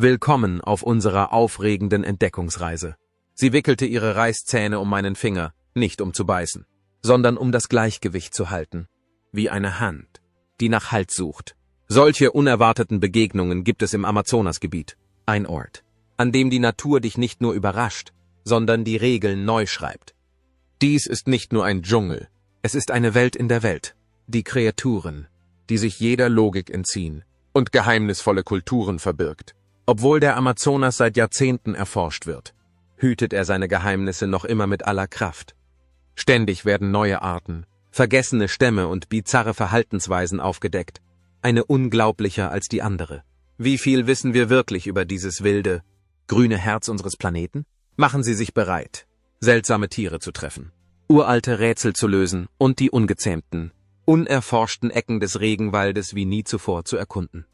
Willkommen auf unserer aufregenden Entdeckungsreise. Sie wickelte ihre Reißzähne um meinen Finger, nicht um zu beißen, sondern um das Gleichgewicht zu halten. Wie eine Hand, die nach Halt sucht. Solche unerwarteten Begegnungen gibt es im Amazonasgebiet. Ein Ort, an dem die Natur dich nicht nur überrascht, sondern die Regeln neu schreibt. Dies ist nicht nur ein Dschungel, es ist eine Welt in der Welt. Die Kreaturen, die sich jeder Logik entziehen und geheimnisvolle Kulturen verbirgt. Obwohl der Amazonas seit Jahrzehnten erforscht wird, hütet er seine Geheimnisse noch immer mit aller Kraft. Ständig werden neue Arten, vergessene Stämme und bizarre Verhaltensweisen aufgedeckt, eine unglaublicher als die andere. Wie viel wissen wir wirklich über dieses wilde, grüne Herz unseres Planeten? Machen Sie sich bereit, seltsame Tiere zu treffen, uralte Rätsel zu lösen und die ungezähmten, unerforschten Ecken des Regenwaldes wie nie zuvor zu erkunden.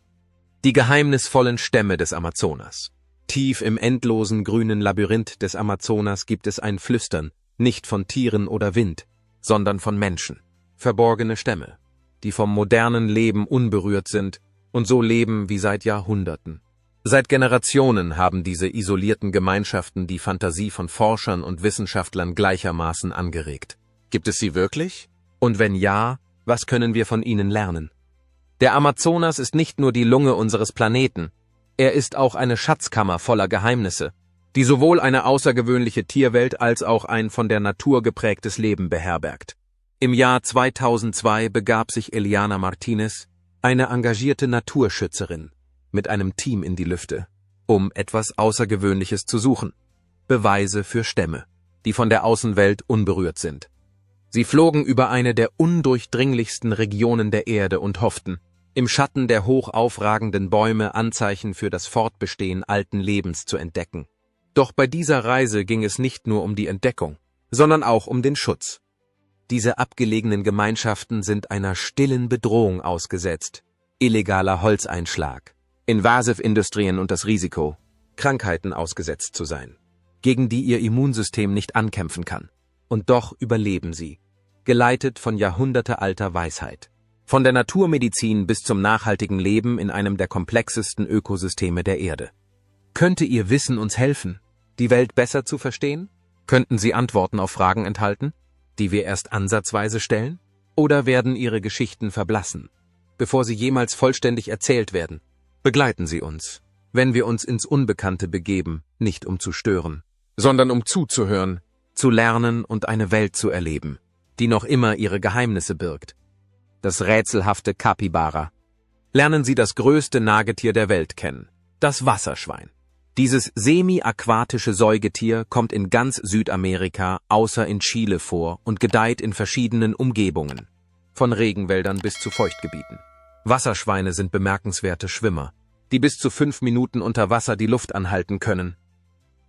Die geheimnisvollen Stämme des Amazonas. Tief im endlosen grünen Labyrinth des Amazonas gibt es ein Flüstern, nicht von Tieren oder Wind, sondern von Menschen. Verborgene Stämme, die vom modernen Leben unberührt sind und so leben wie seit Jahrhunderten. Seit Generationen haben diese isolierten Gemeinschaften die Fantasie von Forschern und Wissenschaftlern gleichermaßen angeregt. Gibt es sie wirklich? Und wenn ja, was können wir von ihnen lernen? Der Amazonas ist nicht nur die Lunge unseres Planeten, er ist auch eine Schatzkammer voller Geheimnisse, die sowohl eine außergewöhnliche Tierwelt als auch ein von der Natur geprägtes Leben beherbergt. Im Jahr 2002 begab sich Eliana Martinez, eine engagierte Naturschützerin, mit einem Team in die Lüfte, um etwas Außergewöhnliches zu suchen. Beweise für Stämme, die von der Außenwelt unberührt sind. Sie flogen über eine der undurchdringlichsten Regionen der Erde und hofften, im Schatten der hoch aufragenden Bäume Anzeichen für das Fortbestehen alten Lebens zu entdecken. Doch bei dieser Reise ging es nicht nur um die Entdeckung, sondern auch um den Schutz. Diese abgelegenen Gemeinschaften sind einer stillen Bedrohung ausgesetzt. Illegaler Holzeinschlag, Invasive-Industrien und das Risiko, Krankheiten ausgesetzt zu sein, gegen die ihr Immunsystem nicht ankämpfen kann. Und doch überleben sie, geleitet von jahrhundertealter Weisheit. Von der Naturmedizin bis zum nachhaltigen Leben in einem der komplexesten Ökosysteme der Erde. Könnte Ihr Wissen uns helfen, die Welt besser zu verstehen? Könnten Sie Antworten auf Fragen enthalten, die wir erst ansatzweise stellen? Oder werden Ihre Geschichten verblassen, bevor sie jemals vollständig erzählt werden? Begleiten Sie uns, wenn wir uns ins Unbekannte begeben, nicht um zu stören, sondern um zuzuhören, zu lernen und eine Welt zu erleben, die noch immer ihre Geheimnisse birgt. Das rätselhafte Capybara. Lernen Sie das größte Nagetier der Welt kennen, das Wasserschwein. Dieses semi-aquatische Säugetier kommt in ganz Südamerika außer in Chile vor und gedeiht in verschiedenen Umgebungen, von Regenwäldern bis zu Feuchtgebieten. Wasserschweine sind bemerkenswerte Schwimmer, die bis zu 5 Minuten unter Wasser die Luft anhalten können.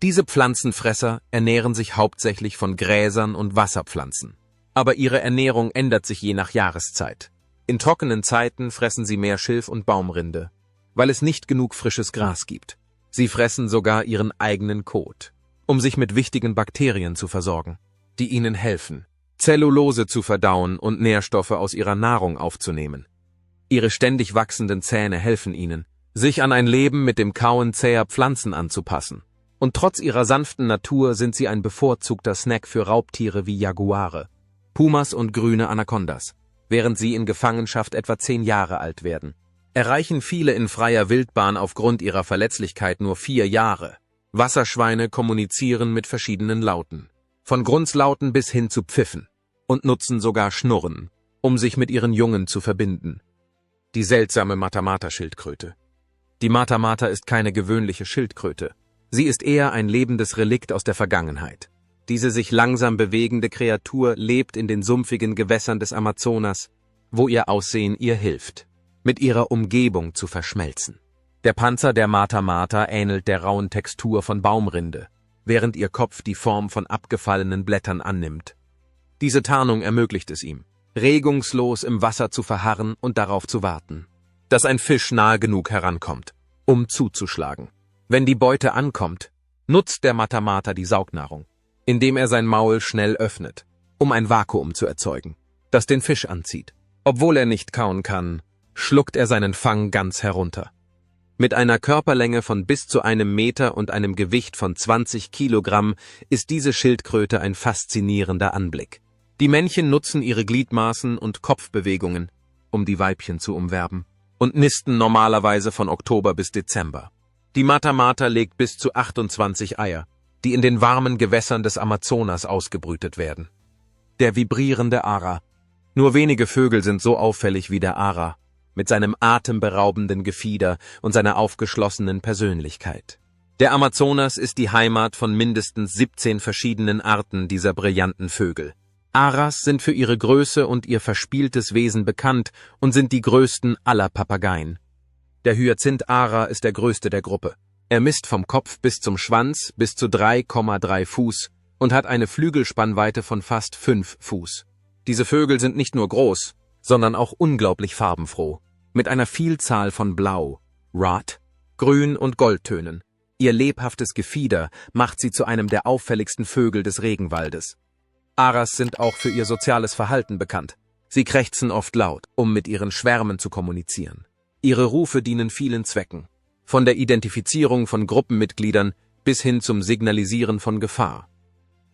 Diese Pflanzenfresser ernähren sich hauptsächlich von Gräsern und Wasserpflanzen. Aber ihre Ernährung ändert sich je nach Jahreszeit. In trockenen Zeiten fressen sie mehr Schilf und Baumrinde, weil es nicht genug frisches Gras gibt. Sie fressen sogar ihren eigenen Kot, um sich mit wichtigen Bakterien zu versorgen, die ihnen helfen, Zellulose zu verdauen und Nährstoffe aus ihrer Nahrung aufzunehmen. Ihre ständig wachsenden Zähne helfen ihnen, sich an ein Leben mit dem Kauen zäher Pflanzen anzupassen. Und trotz ihrer sanften Natur sind sie ein bevorzugter Snack für Raubtiere wie Jaguare, Pumas und grüne Anacondas, während sie in Gefangenschaft etwa 10 Jahre alt werden. Erreichen viele in freier Wildbahn aufgrund ihrer Verletzlichkeit nur 4 Jahre. Wasserschweine kommunizieren mit verschiedenen Lauten, von Grunzlauten bis hin zu Pfiffen, und nutzen sogar Schnurren, um sich mit ihren Jungen zu verbinden. Die seltsame Mata-Mata-Schildkröte. Die Mata-Mata ist keine gewöhnliche Schildkröte. Sie ist eher ein lebendes Relikt aus der Vergangenheit. Diese sich langsam bewegende Kreatur lebt in den sumpfigen Gewässern des Amazonas, wo ihr Aussehen ihr hilft, mit ihrer Umgebung zu verschmelzen. Der Panzer der Mata-Mata ähnelt der rauen Textur von Baumrinde, während ihr Kopf die Form von abgefallenen Blättern annimmt. Diese Tarnung ermöglicht es ihm, regungslos im Wasser zu verharren und darauf zu warten, dass ein Fisch nahe genug herankommt, um zuzuschlagen. Wenn die Beute ankommt, nutzt der Mata-Mata die Saugnahrung, indem er sein Maul schnell öffnet, um ein Vakuum zu erzeugen, das den Fisch anzieht. Obwohl er nicht kauen kann, schluckt er seinen Fang ganz herunter. Mit einer Körperlänge von bis zu 1 Meter und einem Gewicht von 20 Kilogramm ist diese Schildkröte ein faszinierender Anblick. Die Männchen nutzen ihre Gliedmaßen und Kopfbewegungen, um die Weibchen zu umwerben, und nisten normalerweise von Oktober bis Dezember. Die Mata-Mata legt bis zu 28 Eier, die in den warmen Gewässern des Amazonas ausgebrütet werden. Der vibrierende Ara. Nur wenige Vögel sind so auffällig wie der Ara, mit seinem atemberaubenden Gefieder und seiner aufgeschlossenen Persönlichkeit. Der Amazonas ist die Heimat von mindestens 17 verschiedenen Arten dieser brillanten Vögel. Aras sind für ihre Größe und ihr verspieltes Wesen bekannt und sind die größten aller Papageien. Der Hyazinth-Ara ist der größte der Gruppe. Er misst vom Kopf bis zum Schwanz bis zu 3,3 Fuß und hat eine Flügelspannweite von fast 5 Fuß. Diese Vögel sind nicht nur groß, sondern auch unglaublich farbenfroh, mit einer Vielzahl von Blau, Rot, Grün und Goldtönen. Ihr lebhaftes Gefieder macht sie zu einem der auffälligsten Vögel des Regenwaldes. Aras sind auch für ihr soziales Verhalten bekannt. Sie krächzen oft laut, um mit ihren Schwärmen zu kommunizieren. Ihre Rufe dienen vielen Zwecken, von der Identifizierung von Gruppenmitgliedern bis hin zum Signalisieren von Gefahr.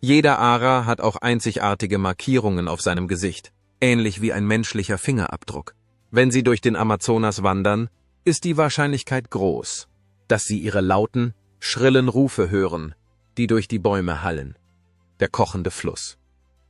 Jeder Ara hat auch einzigartige Markierungen auf seinem Gesicht, ähnlich wie ein menschlicher Fingerabdruck. Wenn sie durch den Amazonas wandern, ist die Wahrscheinlichkeit groß, dass sie ihre lauten, schrillen Rufe hören, die durch die Bäume hallen. Der kochende Fluss.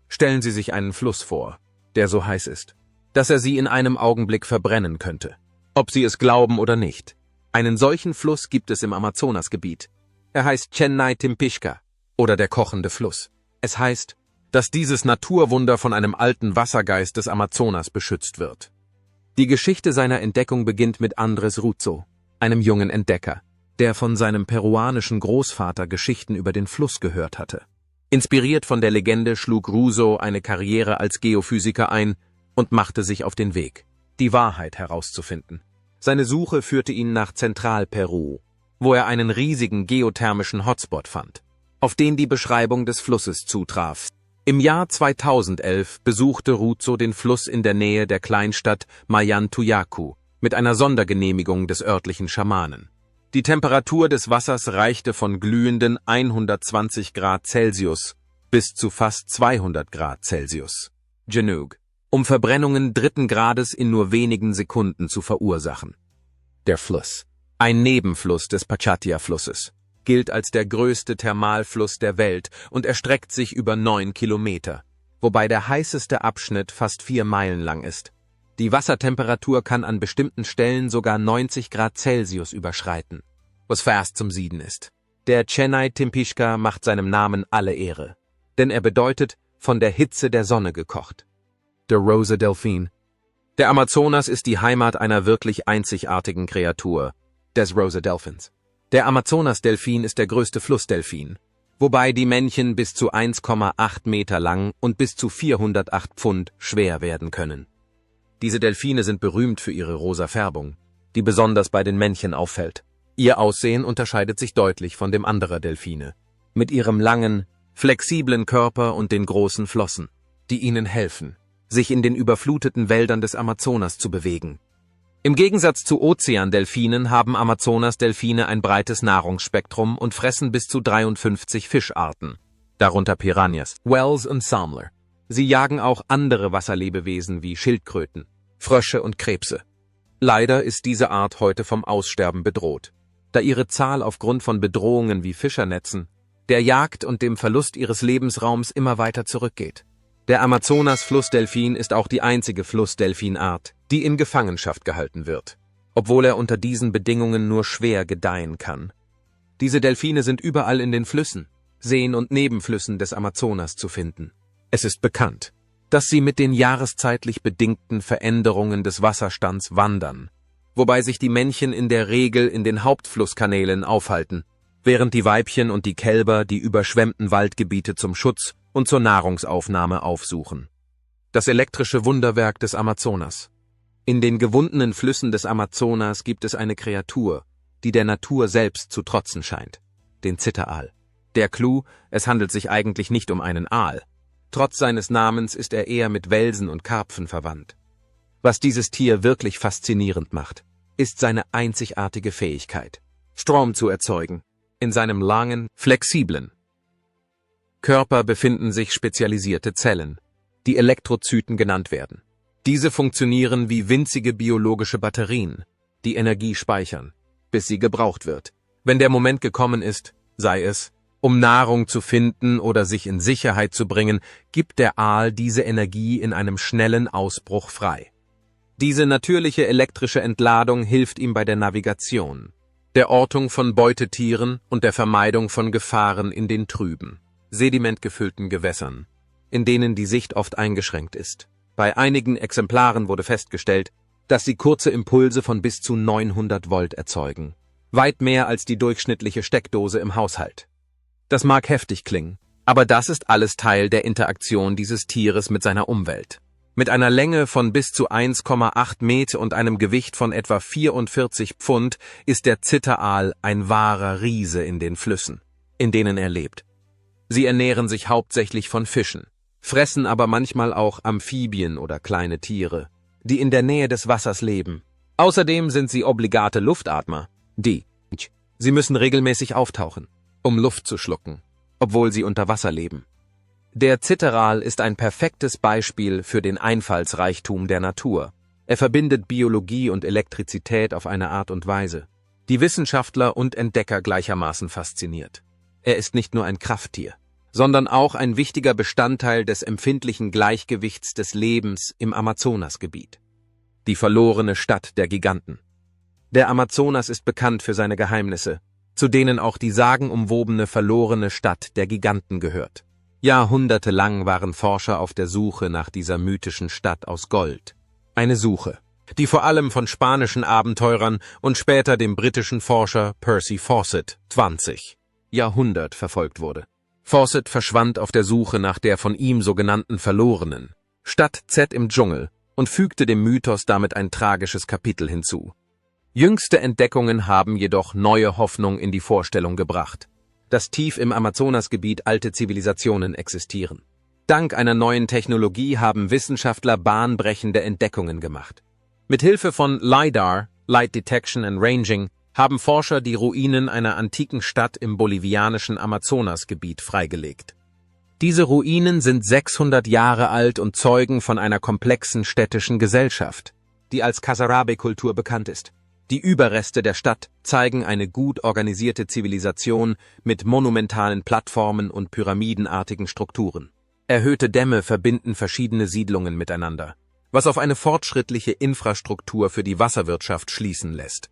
Stellen Sie sich einen Fluss vor, der so heiß ist, dass er Sie in einem Augenblick verbrennen könnte. Ob Sie es glauben oder nicht. Einen solchen Fluss gibt es im Amazonasgebiet. Er heißt Chennai Timpishka oder der kochende Fluss. Es heißt, dass dieses Naturwunder von einem alten Wassergeist des Amazonas beschützt wird. Die Geschichte seiner Entdeckung beginnt mit Andres Ruzo, einem jungen Entdecker, der von seinem peruanischen Großvater Geschichten über den Fluss gehört hatte. Inspiriert von der Legende schlug Ruzo eine Karriere als Geophysiker ein und machte sich auf den Weg, die Wahrheit herauszufinden. Seine Suche führte ihn nach Zentralperu, wo er einen riesigen geothermischen Hotspot fand, auf den die Beschreibung des Flusses zutraf. Im Jahr 2011 besuchte Ruzo den Fluss in der Nähe der Kleinstadt Mayantuyacu mit einer Sondergenehmigung des örtlichen Schamanen. Die Temperatur des Wassers reichte von glühenden 120 Grad Celsius bis zu fast 200 Grad Celsius. Genug, um Verbrennungen 3. Grades in nur wenigen Sekunden zu verursachen. Der Fluss, ein Nebenfluss des Pachatia-Flusses, gilt als der größte Thermalfluss der Welt und erstreckt sich über 9 Kilometer, wobei der heißeste Abschnitt fast 4 Meilen lang ist. Die Wassertemperatur kann an bestimmten Stellen sogar 90 Grad Celsius überschreiten, was fast zum Sieden ist. Der Chennai Timpishka macht seinem Namen alle Ehre, denn er bedeutet, von der Hitze der Sonne gekocht. Der Rosa Delfin. Der Amazonas ist die Heimat einer wirklich einzigartigen Kreatur, des Rosa Delphins. Der Amazonas-Delfin ist der größte Flussdelfin, wobei die Männchen bis zu 1,8 Meter lang und bis zu 408 Pfund schwer werden können. Diese Delfine sind berühmt für ihre rosa Färbung, die besonders bei den Männchen auffällt. Ihr Aussehen unterscheidet sich deutlich von dem anderer Delfine, mit ihrem langen, flexiblen Körper und den großen Flossen, die ihnen helfen, sich in den überfluteten Wäldern des Amazonas zu bewegen. Im Gegensatz zu Ozeandelfinen haben Amazonas-Delfine ein breites Nahrungsspektrum und fressen bis zu 53 Fischarten, darunter Piranhas, Whales und Salmler. Sie jagen auch andere Wasserlebewesen wie Schildkröten, Frösche und Krebse. Leider ist diese Art heute vom Aussterben bedroht, da ihre Zahl aufgrund von Bedrohungen wie Fischernetzen, der Jagd und dem Verlust ihres Lebensraums immer weiter zurückgeht. Der Amazonas-Flussdelfin ist auch die einzige Flussdelfinart, die in Gefangenschaft gehalten wird, obwohl er unter diesen Bedingungen nur schwer gedeihen kann. Diese Delfine sind überall in den Flüssen, Seen und Nebenflüssen des Amazonas zu finden. Es ist bekannt, dass sie mit den jahreszeitlich bedingten Veränderungen des Wasserstands wandern, wobei sich die Männchen in der Regel in den Hauptflusskanälen aufhalten, während die Weibchen und die Kälber die überschwemmten Waldgebiete zum Schutz und zur Nahrungsaufnahme aufsuchen. Das elektrische Wunderwerk des Amazonas. In den gewundenen Flüssen des Amazonas gibt es eine Kreatur, die der Natur selbst zu trotzen scheint, den Zitteraal. Der Clou, es handelt sich eigentlich nicht um einen Aal. Trotz seines Namens ist er eher mit Welsen und Karpfen verwandt. Was dieses Tier wirklich faszinierend macht, ist seine einzigartige Fähigkeit, Strom zu erzeugen. In seinem langen, flexiblen Körper befinden sich spezialisierte Zellen, die Elektrozyten genannt werden. Diese funktionieren wie winzige biologische Batterien, die Energie speichern, bis sie gebraucht wird. Wenn der Moment gekommen ist, sei es, um Nahrung zu finden oder sich in Sicherheit zu bringen, gibt der Aal diese Energie in einem schnellen Ausbruch frei. Diese natürliche elektrische Entladung hilft ihm bei der Navigation, der Ortung von Beutetieren und der Vermeidung von Gefahren in den trüben, sedimentgefüllten Gewässern, in denen die Sicht oft eingeschränkt ist. Bei einigen Exemplaren wurde festgestellt, dass sie kurze Impulse von bis zu 900 Volt erzeugen, weit mehr als die durchschnittliche Steckdose im Haushalt. Das mag heftig klingen, aber das ist alles Teil der Interaktion dieses Tieres mit seiner Umwelt. Mit einer Länge von bis zu 1,8 Meter und einem Gewicht von etwa 44 Pfund ist der Zitteraal ein wahrer Riese in den Flüssen, in denen er lebt. Sie ernähren sich hauptsächlich von Fischen, fressen aber manchmal auch Amphibien oder kleine Tiere, die in der Nähe des Wassers leben. Außerdem sind sie obligate Luftatmer. Sie müssen regelmäßig auftauchen, um Luft zu schlucken, obwohl sie unter Wasser leben. Der Zitteraal ist ein perfektes Beispiel für den Einfallsreichtum der Natur. Er verbindet Biologie und Elektrizität auf eine Art und Weise, die Wissenschaftler und Entdecker gleichermaßen fasziniert. Er ist nicht nur ein Krafttier, sondern auch ein wichtiger Bestandteil des empfindlichen Gleichgewichts des Lebens im Amazonasgebiet. Die verlorene Stadt der Giganten. Der Amazonas ist bekannt für seine Geheimnisse, zu denen auch die sagenumwobene verlorene Stadt der Giganten gehört. Jahrhundertelang waren Forscher auf der Suche nach dieser mythischen Stadt aus Gold. Eine Suche, die vor allem von spanischen Abenteurern und später dem britischen Forscher Percy Fawcett 20. Jahrhundert verfolgt wurde. Fawcett verschwand auf der Suche nach der von ihm sogenannten verlorenen Stadt Z im Dschungel und fügte dem Mythos damit ein tragisches Kapitel hinzu. Jüngste Entdeckungen haben jedoch neue Hoffnung in die Vorstellung gebracht, dass tief im Amazonasgebiet alte Zivilisationen existieren. Dank einer neuen Technologie haben Wissenschaftler bahnbrechende Entdeckungen gemacht. Mit Hilfe von LiDAR, Light Detection and Ranging, haben Forscher die Ruinen einer antiken Stadt im bolivianischen Amazonasgebiet freigelegt. Diese Ruinen sind 600 Jahre alt und zeugen von einer komplexen städtischen Gesellschaft, die als Casarabe-Kultur bekannt ist. Die Überreste der Stadt zeigen eine gut organisierte Zivilisation mit monumentalen Plattformen und pyramidenartigen Strukturen. Erhöhte Dämme verbinden verschiedene Siedlungen miteinander, was auf eine fortschrittliche Infrastruktur für die Wasserwirtschaft schließen lässt.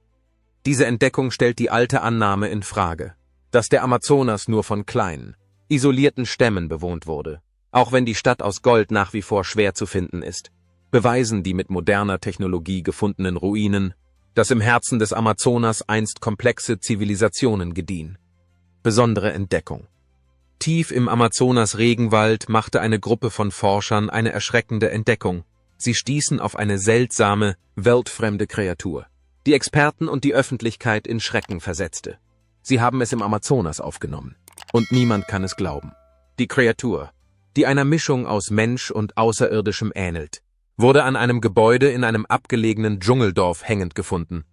Diese Entdeckung stellt die alte Annahme in Frage, dass der Amazonas nur von kleinen, isolierten Stämmen bewohnt wurde. Auch wenn die Stadt aus Gold nach wie vor schwer zu finden ist, beweisen die mit moderner Technologie gefundenen Ruinen, dass im Herzen des Amazonas einst komplexe Zivilisationen gediehen. Besondere Entdeckung. Tief im Amazonas-Regenwald machte eine Gruppe von Forschern eine erschreckende Entdeckung. Sie stießen auf eine seltsame, weltfremde Kreatur, die Experten und die Öffentlichkeit in Schrecken versetzte. Sie haben es im Amazonas aufgenommen. Und niemand kann es glauben. Die Kreatur, die einer Mischung aus Mensch und Außerirdischem ähnelt, wurde an einem Gebäude in einem abgelegenen Dschungeldorf hängend gefunden.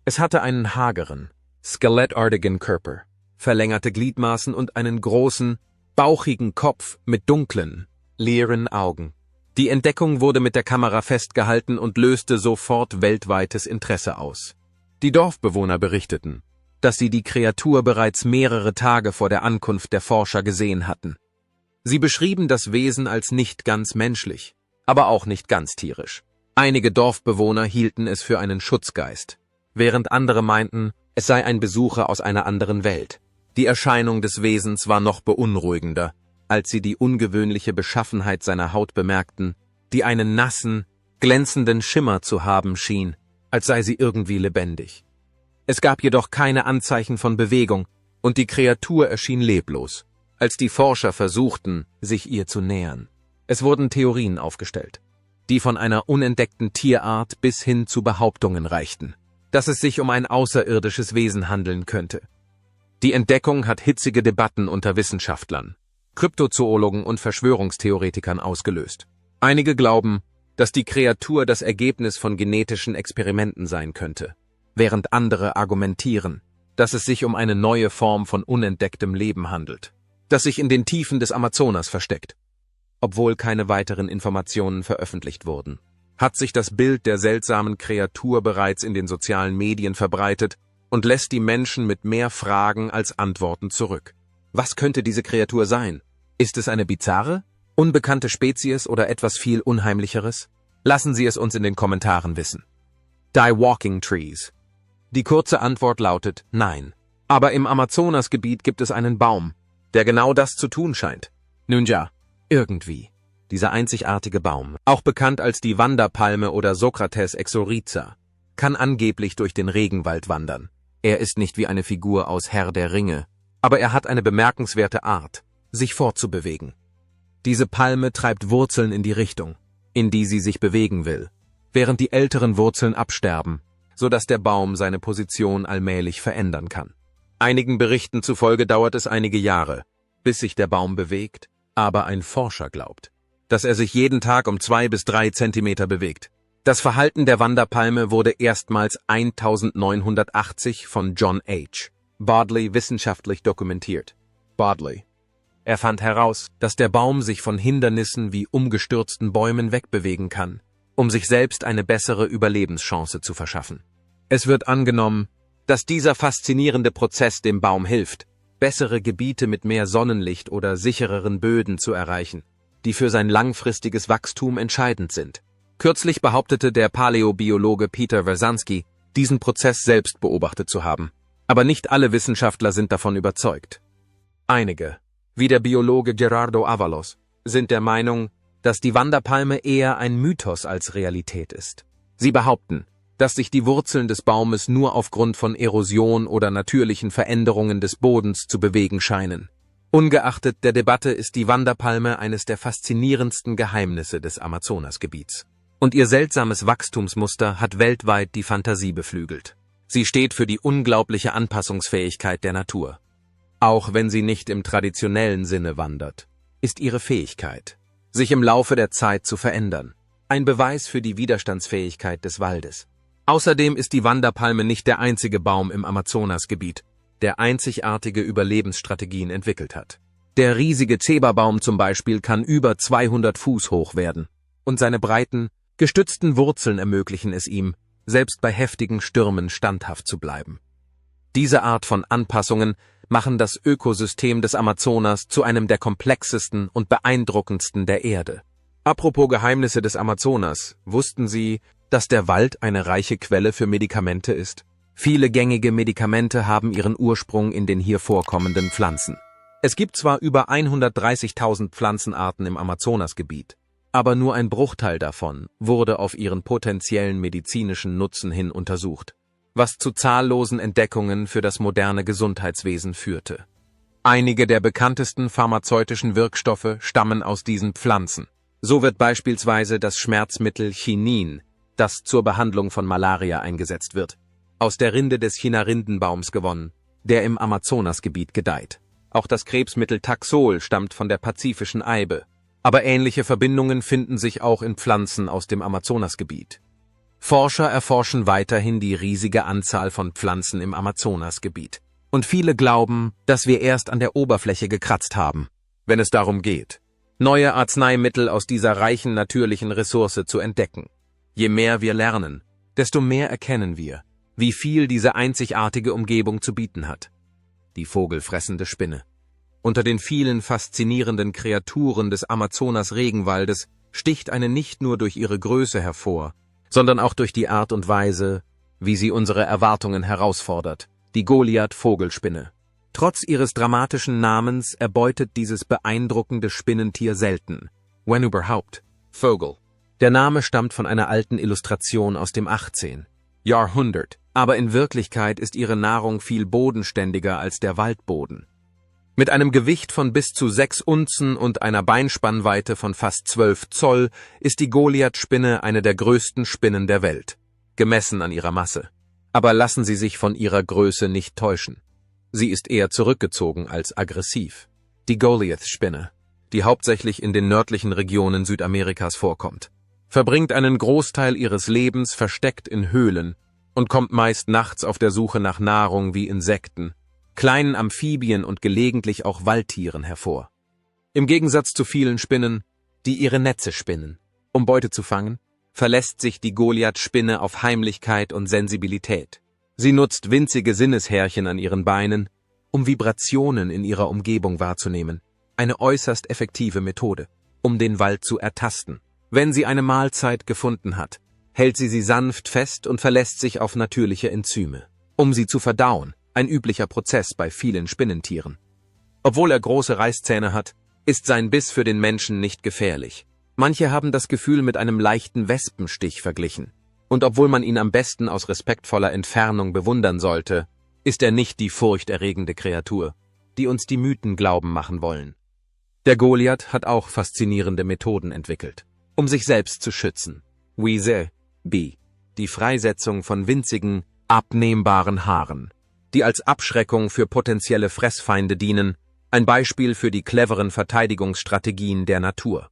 Es hatte einen hageren, skelettartigen Körper, verlängerte Gliedmaßen und einen großen, bauchigen Kopf mit dunklen, leeren Augen. Die Entdeckung wurde mit der Kamera festgehalten und löste sofort weltweites Interesse aus. Die Dorfbewohner berichteten, dass sie die Kreatur bereits mehrere Tage vor der Ankunft der Forscher gesehen hatten. Sie beschrieben das Wesen als nicht ganz menschlich, aber auch nicht ganz tierisch. Einige Dorfbewohner hielten es für einen Schutzgeist, während andere meinten, es sei ein Besucher aus einer anderen Welt. Die Erscheinung des Wesens war noch beunruhigender, als sie die ungewöhnliche Beschaffenheit seiner Haut bemerkten, die einen nassen, glänzenden Schimmer zu haben schien, als sei sie irgendwie lebendig. Es gab jedoch keine Anzeichen von Bewegung, und die Kreatur erschien leblos, als die Forscher versuchten, sich ihr zu nähern. Es wurden Theorien aufgestellt, die von einer unentdeckten Tierart bis hin zu Behauptungen reichten, dass es sich um ein außerirdisches Wesen handeln könnte. Die Entdeckung hat hitzige Debatten unter Wissenschaftlern, Kryptozoologen und Verschwörungstheoretikern ausgelöst. Einige glauben, dass die Kreatur das Ergebnis von genetischen Experimenten sein könnte. während andere argumentieren, dass es sich um eine neue Form von unentdecktem Leben handelt, das sich in den Tiefen des Amazonas versteckt. Obwohl keine weiteren Informationen veröffentlicht wurden, hat sich das Bild der seltsamen Kreatur bereits in den sozialen Medien verbreitet und lässt die Menschen mit mehr Fragen als Antworten zurück. Was könnte diese Kreatur sein? Ist es eine bizarre, unbekannte Spezies oder etwas viel Unheimlicheres? Lassen Sie es uns in den Kommentaren wissen. Die Walking Trees. Die kurze Antwort lautet nein. Aber im Amazonasgebiet gibt es einen Baum, der genau das zu tun scheint. Nun ja, irgendwie. Dieser einzigartige Baum, auch bekannt als die Wanderpalme oder Socrates exoriza, kann angeblich durch den Regenwald wandern. Er ist nicht wie eine Figur aus Herr der Ringe, aber er hat eine bemerkenswerte Art, sich fortzubewegen. Diese Palme treibt Wurzeln in die Richtung, in die sie sich bewegen will, während die älteren Wurzeln absterben, sodass der Baum seine Position allmählich verändern kann. Einigen Berichten zufolge dauert es einige Jahre, bis sich der Baum bewegt, aber ein Forscher glaubt, dass er sich jeden Tag um 2 bis 3 Zentimeter bewegt. Das Verhalten der Wanderpalme wurde erstmals 1980 von John H. Bodley wissenschaftlich dokumentiert. Bodley. Er fand heraus, dass der Baum sich von Hindernissen wie umgestürzten Bäumen wegbewegen kann, um sich selbst eine bessere Überlebenschance zu verschaffen. Es wird angenommen, dass dieser faszinierende Prozess dem Baum hilft, bessere Gebiete mit mehr Sonnenlicht oder sichereren Böden zu erreichen, die für sein langfristiges Wachstum entscheidend sind. Kürzlich behauptete der Paläobiologe Peter Wersanski, diesen Prozess selbst beobachtet zu haben. Aber nicht alle Wissenschaftler sind davon überzeugt. Einige, wie der Biologe Gerardo Avalos, sind der Meinung, dass die Wanderpalme eher ein Mythos als Realität ist. Sie behaupten, dass sich die Wurzeln des Baumes nur aufgrund von Erosion oder natürlichen Veränderungen des Bodens zu bewegen scheinen. Ungeachtet der Debatte ist die Wanderpalme eines der faszinierendsten Geheimnisse des Amazonasgebiets. Und ihr seltsames Wachstumsmuster hat weltweit die Fantasie beflügelt. Sie steht für die unglaubliche Anpassungsfähigkeit der Natur. Auch wenn sie nicht im traditionellen Sinne wandert, ist ihre Fähigkeit, sich im Laufe der Zeit zu verändern, ein Beweis für die Widerstandsfähigkeit des Waldes. Außerdem ist die Wanderpalme nicht der einzige Baum im Amazonasgebiet, der einzigartige Überlebensstrategien entwickelt hat. Der riesige Ceiba-Baum zum Beispiel kann über 200 Fuß hoch werden, und seine breiten, gestützten Wurzeln ermöglichen es ihm, selbst bei heftigen Stürmen standhaft zu bleiben. Diese Art von Anpassungen machen das Ökosystem des Amazonas zu einem der komplexesten und beeindruckendsten der Erde. Apropos Geheimnisse des Amazonas, wussten Sie, dass der Wald eine reiche Quelle für Medikamente ist? Viele gängige Medikamente haben ihren Ursprung in den hier vorkommenden Pflanzen. Es gibt zwar über 130.000 Pflanzenarten im Amazonasgebiet, aber nur ein Bruchteil davon wurde auf ihren potenziellen medizinischen Nutzen hin untersucht, was zu zahllosen Entdeckungen für das moderne Gesundheitswesen führte. Einige der bekanntesten pharmazeutischen Wirkstoffe stammen aus diesen Pflanzen. So wird beispielsweise das Schmerzmittel Chinin, das zur Behandlung von Malaria eingesetzt wird, aus der Rinde des Chinarindenbaums gewonnen, der im Amazonasgebiet gedeiht. Auch das Krebsmittel Taxol stammt von der pazifischen Eibe. Aber ähnliche Verbindungen finden sich auch in Pflanzen aus dem Amazonasgebiet. Forscher erforschen weiterhin die riesige Anzahl von Pflanzen im Amazonasgebiet. Und viele glauben, dass wir erst an der Oberfläche gekratzt haben, wenn es darum geht, neue Arzneimittel aus dieser reichen natürlichen Ressource zu entdecken. Je mehr wir lernen, desto mehr erkennen wir, wie viel diese einzigartige Umgebung zu bieten hat. Die vogelfressende Spinne. Unter den vielen faszinierenden Kreaturen des Amazonas-Regenwaldes sticht eine nicht nur durch ihre Größe hervor, sondern auch durch die Art und Weise, wie sie unsere Erwartungen herausfordert, die Goliath-Vogelspinne. Trotz ihres dramatischen Namens erbeutet dieses beeindruckende Spinnentier selten, wenn überhaupt, Vogel. Der Name stammt von einer alten Illustration aus dem 18. Jahrhundert, aber in Wirklichkeit ist ihre Nahrung viel bodenständiger als der Waldboden. Mit einem Gewicht von bis zu 6 Unzen und einer Beinspannweite von fast 12 Zoll ist die Goliath-Spinne eine der größten Spinnen der Welt, gemessen an ihrer Masse. Aber lassen Sie sich von ihrer Größe nicht täuschen. Sie ist eher zurückgezogen als aggressiv. Die Goliath-Spinne, die hauptsächlich in den nördlichen Regionen Südamerikas vorkommt, verbringt einen Großteil ihres Lebens versteckt in Höhlen und kommt meist nachts auf der Suche nach Nahrung wie Insekten, kleinen Amphibien und gelegentlich auch Waldtieren hervor. Im Gegensatz zu vielen Spinnen, die ihre Netze spinnen, um Beute zu fangen, verlässt sich die Goliath-Spinne auf Heimlichkeit und Sensibilität. Sie nutzt winzige Sinneshärchen an ihren Beinen, um Vibrationen in ihrer Umgebung wahrzunehmen. Eine äußerst effektive Methode, um den Wald zu ertasten. Wenn sie eine Mahlzeit gefunden hat, hält sie sanft fest und verlässt sich auf natürliche Enzyme, um sie zu verdauen, ein üblicher Prozess bei vielen Spinnentieren. Obwohl er große Reißzähne hat, ist sein Biss für den Menschen nicht gefährlich. Manche haben das Gefühl mit einem leichten Wespenstich verglichen. Und obwohl man ihn am besten aus respektvoller Entfernung bewundern sollte, ist er nicht die furchterregende Kreatur, die uns die Mythen glauben machen wollen. Der Goliath hat auch faszinierende Methoden entwickelt, um sich selbst zu schützen. Wiese, die Freisetzung von winzigen, abnehmbaren Haaren, die als Abschreckung für potenzielle Fressfeinde dienen, ein Beispiel für die cleveren Verteidigungsstrategien der Natur.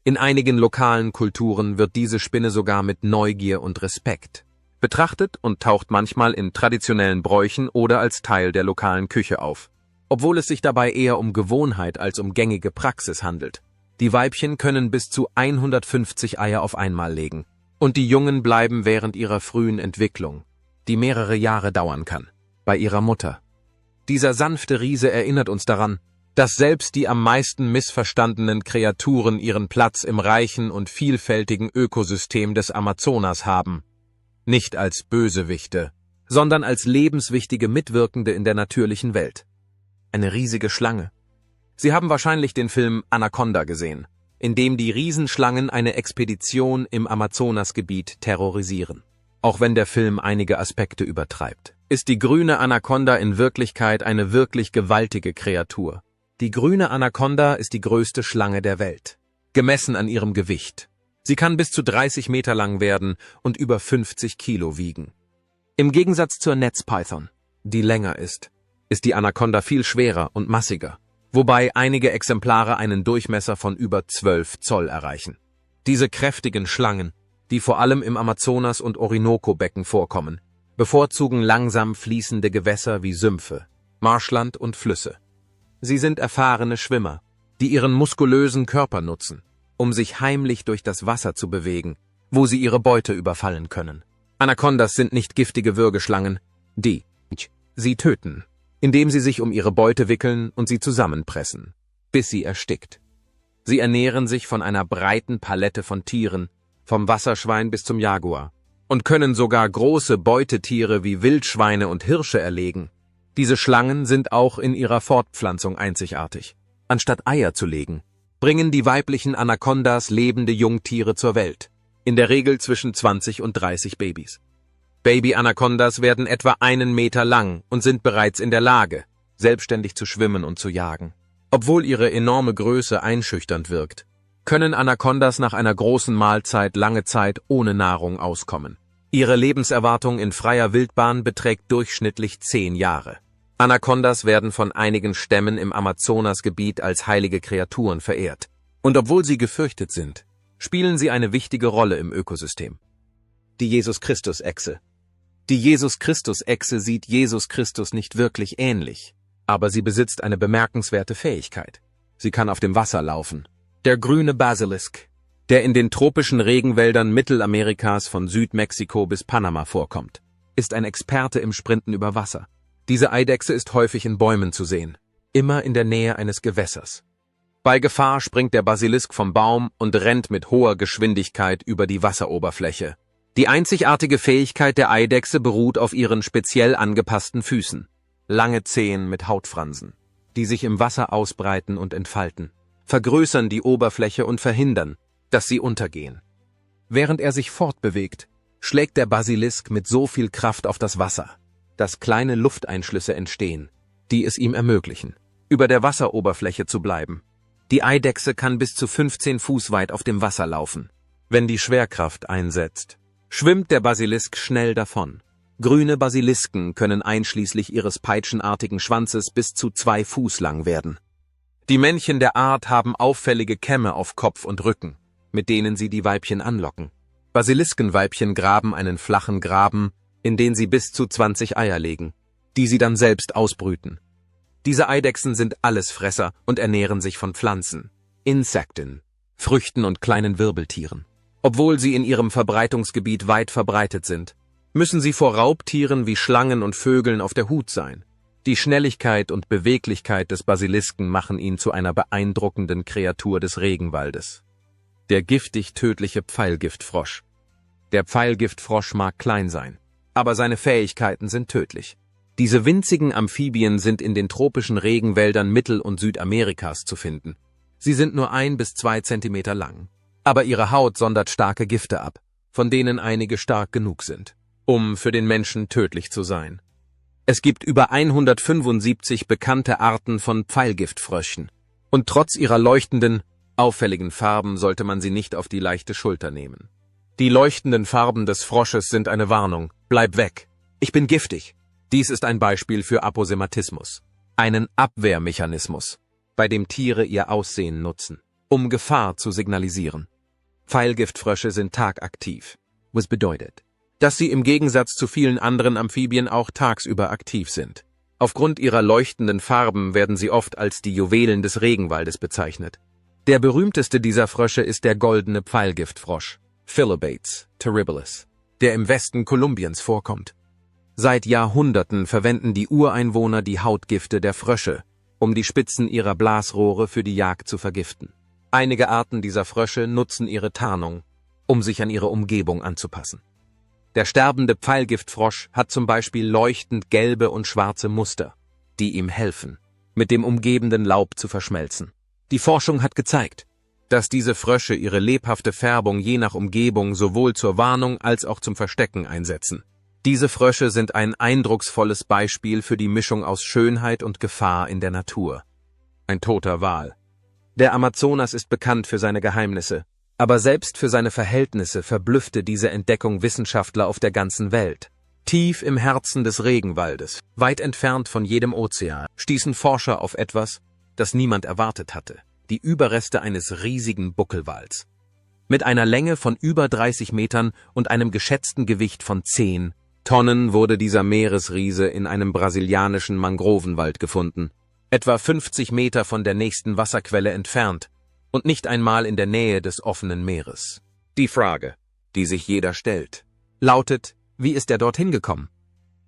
In einigen lokalen Kulturen wird diese Spinne sogar mit Neugier und Respekt betrachtet und taucht manchmal in traditionellen Bräuchen oder als Teil der lokalen Küche auf, obwohl es sich dabei eher um Gewohnheit als um gängige Praxis handelt. Die Weibchen können bis zu 150 Eier auf einmal legen und die Jungen bleiben während ihrer frühen Entwicklung, die mehrere Jahre dauern kann, bei ihrer Mutter. Dieser sanfte Riese erinnert uns daran, dass selbst die am meisten missverstandenen Kreaturen ihren Platz im reichen und vielfältigen Ökosystem des Amazonas haben. Nicht als Bösewichte, sondern als lebenswichtige Mitwirkende in der natürlichen Welt. Eine riesige Schlange. Sie haben wahrscheinlich den Film Anaconda gesehen, in dem die Riesenschlangen eine Expedition im Amazonasgebiet terrorisieren. Auch wenn der Film einige Aspekte übertreibt, ist die grüne Anaconda in Wirklichkeit eine wirklich gewaltige Kreatur. Die grüne Anaconda ist die größte Schlange der Welt, gemessen an ihrem Gewicht. Sie kann bis zu 30 Meter lang werden und über 50 Kilo wiegen. Im Gegensatz zur Netzpython, die länger ist die Anaconda viel schwerer und massiger, wobei einige Exemplare einen Durchmesser von über 12 Zoll erreichen. Diese kräftigen Schlangen, die vor allem im Amazonas- und Orinoco-Becken vorkommen, bevorzugen langsam fließende Gewässer wie Sümpfe, Marschland und Flüsse. Sie sind erfahrene Schwimmer, die ihren muskulösen Körper nutzen, um sich heimlich durch das Wasser zu bewegen, wo sie ihre Beute überfallen können. Anacondas sind nicht giftige Würgeschlangen, die sie töten, indem sie sich um ihre Beute wickeln und sie zusammenpressen, bis sie erstickt. Sie ernähren sich von einer breiten Palette von Tieren, vom Wasserschwein bis zum Jaguar, und können sogar große Beutetiere wie Wildschweine und Hirsche erlegen. Diese Schlangen sind auch in ihrer Fortpflanzung einzigartig. Anstatt Eier zu legen, bringen die weiblichen Anacondas lebende Jungtiere zur Welt, in der Regel zwischen 20 und 30 Babys. Baby-Anacondas werden etwa 1 Meter lang und sind bereits in der Lage, selbstständig zu schwimmen und zu jagen. Obwohl ihre enorme Größe einschüchternd wirkt, können Anacondas nach einer großen Mahlzeit lange Zeit ohne Nahrung auskommen. Ihre Lebenserwartung in freier Wildbahn beträgt durchschnittlich 10 Jahre. Anacondas werden von einigen Stämmen im Amazonasgebiet als heilige Kreaturen verehrt. Und obwohl sie gefürchtet sind, spielen sie eine wichtige Rolle im Ökosystem. Die Jesus-Christus-Echse. Die Jesus-Christus-Echse sieht Jesus Christus nicht wirklich ähnlich, aber sie besitzt eine bemerkenswerte Fähigkeit. Sie kann auf dem Wasser laufen. Der grüne Basilisk, der in den tropischen Regenwäldern Mittelamerikas von Südmexiko bis Panama vorkommt, ist ein Experte im Sprinten über Wasser. Diese Eidechse ist häufig in Bäumen zu sehen, immer in der Nähe eines Gewässers. Bei Gefahr springt der Basilisk vom Baum und rennt mit hoher Geschwindigkeit über die Wasseroberfläche. Die einzigartige Fähigkeit der Eidechse beruht auf ihren speziell angepassten Füßen, lange Zehen mit Hautfransen, die sich im Wasser ausbreiten und entfalten, vergrößern die Oberfläche und verhindern, dass sie untergehen. Während er sich fortbewegt, schlägt der Basilisk mit so viel Kraft auf das Wasser, dass kleine Lufteinschlüsse entstehen, die es ihm ermöglichen, über der Wasseroberfläche zu bleiben. Die Eidechse kann bis zu 15 Fuß weit auf dem Wasser laufen. Wenn die Schwerkraft einsetzt, schwimmt der Basilisk schnell davon. Grüne Basilisken können einschließlich ihres peitschenartigen Schwanzes bis zu 2 Fuß lang werden. Die Männchen der Art haben auffällige Kämme auf Kopf und Rücken, mit denen sie die Weibchen anlocken. Basiliskenweibchen graben einen flachen Graben in denen sie bis zu 20 Eier legen, die sie dann selbst ausbrüten. Diese Eidechsen sind Allesfresser und ernähren sich von Pflanzen, Insekten, Früchten und kleinen Wirbeltieren. Obwohl sie in ihrem Verbreitungsgebiet weit verbreitet sind, müssen sie vor Raubtieren wie Schlangen und Vögeln auf der Hut sein. Die Schnelligkeit und Beweglichkeit des Basilisken machen ihn zu einer beeindruckenden Kreatur des Regenwaldes. Der giftig-tödliche Pfeilgiftfrosch. Der Pfeilgiftfrosch mag klein sein, aber seine Fähigkeiten sind tödlich. Diese winzigen Amphibien sind in den tropischen Regenwäldern Mittel- und Südamerikas zu finden. Sie sind nur 1 bis 2 Zentimeter lang, aber ihre Haut sondert starke Gifte ab, von denen einige stark genug sind, um für den Menschen tödlich zu sein. Es gibt über 175 bekannte Arten von Pfeilgiftfröschen, und trotz ihrer leuchtenden, auffälligen Farben sollte man sie nicht auf die leichte Schulter nehmen. Die leuchtenden Farben des Frosches sind eine Warnung. Bleib weg. Ich bin giftig. Dies ist ein Beispiel für Aposematismus, einen Abwehrmechanismus, bei dem Tiere ihr Aussehen nutzen, um Gefahr zu signalisieren. Pfeilgiftfrösche sind tagaktiv, was bedeutet, dass sie im Gegensatz zu vielen anderen Amphibien auch tagsüber aktiv sind. Aufgrund ihrer leuchtenden Farben werden sie oft als die Juwelen des Regenwaldes bezeichnet. Der berühmteste dieser Frösche ist der goldene Pfeilgiftfrosch, Phyllobates terribilis, der im Westen Kolumbiens vorkommt. Seit Jahrhunderten verwenden die Ureinwohner die Hautgifte der Frösche, um die Spitzen ihrer Blasrohre für die Jagd zu vergiften. Einige Arten dieser Frösche nutzen ihre Tarnung, um sich an ihre Umgebung anzupassen. Der sterbende Pfeilgiftfrosch hat zum Beispiel leuchtend gelbe und schwarze Muster, die ihm helfen, mit dem umgebenden Laub zu verschmelzen. Die Forschung hat gezeigt, dass diese Frösche ihre lebhafte Färbung je nach Umgebung sowohl zur Warnung als auch zum Verstecken einsetzen. Diese Frösche sind ein eindrucksvolles Beispiel für die Mischung aus Schönheit und Gefahr in der Natur. Ein toter Wal. Der Amazonas ist bekannt für seine Geheimnisse, aber selbst für seine Verhältnisse verblüffte diese Entdeckung Wissenschaftler auf der ganzen Welt. Tief im Herzen des Regenwaldes, weit entfernt von jedem Ozean, stießen Forscher auf etwas, das niemand erwartet hatte: die Überreste eines riesigen Buckelwals. Mit einer Länge von über 30 Metern und einem geschätzten Gewicht von 10 Tonnen wurde dieser Meeresriese in einem brasilianischen Mangrovenwald gefunden, etwa 50 Meter von der nächsten Wasserquelle entfernt und nicht einmal in der Nähe des offenen Meeres. Die Frage, die sich jeder stellt, lautet: Wie ist er dorthin gekommen?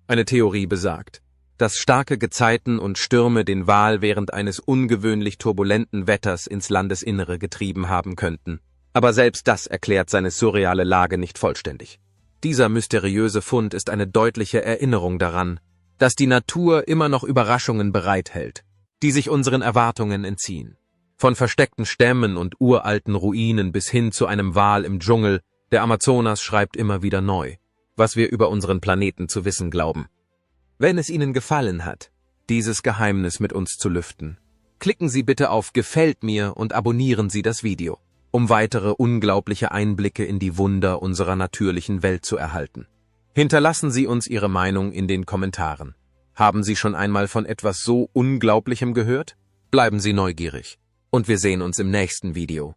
Eine Theorie besagt, dass starke Gezeiten und Stürme den Wal während eines ungewöhnlich turbulenten Wetters ins Landesinnere getrieben haben könnten. Aber selbst das erklärt seine surreale Lage nicht vollständig. Dieser mysteriöse Fund ist eine deutliche Erinnerung daran, dass die Natur immer noch Überraschungen bereithält, die sich unseren Erwartungen entziehen. Von versteckten Stämmen und uralten Ruinen bis hin zu einem Wal im Dschungel, der Amazonas schreibt immer wieder neu, was wir über unseren Planeten zu wissen glauben. Wenn es Ihnen gefallen hat, dieses Geheimnis mit uns zu lüften, klicken Sie bitte auf Gefällt mir und abonnieren Sie das Video, um weitere unglaubliche Einblicke in die Wunder unserer natürlichen Welt zu erhalten. Hinterlassen Sie uns Ihre Meinung in den Kommentaren. Haben Sie schon einmal von etwas so Unglaublichem gehört? Bleiben Sie neugierig und wir sehen uns im nächsten Video.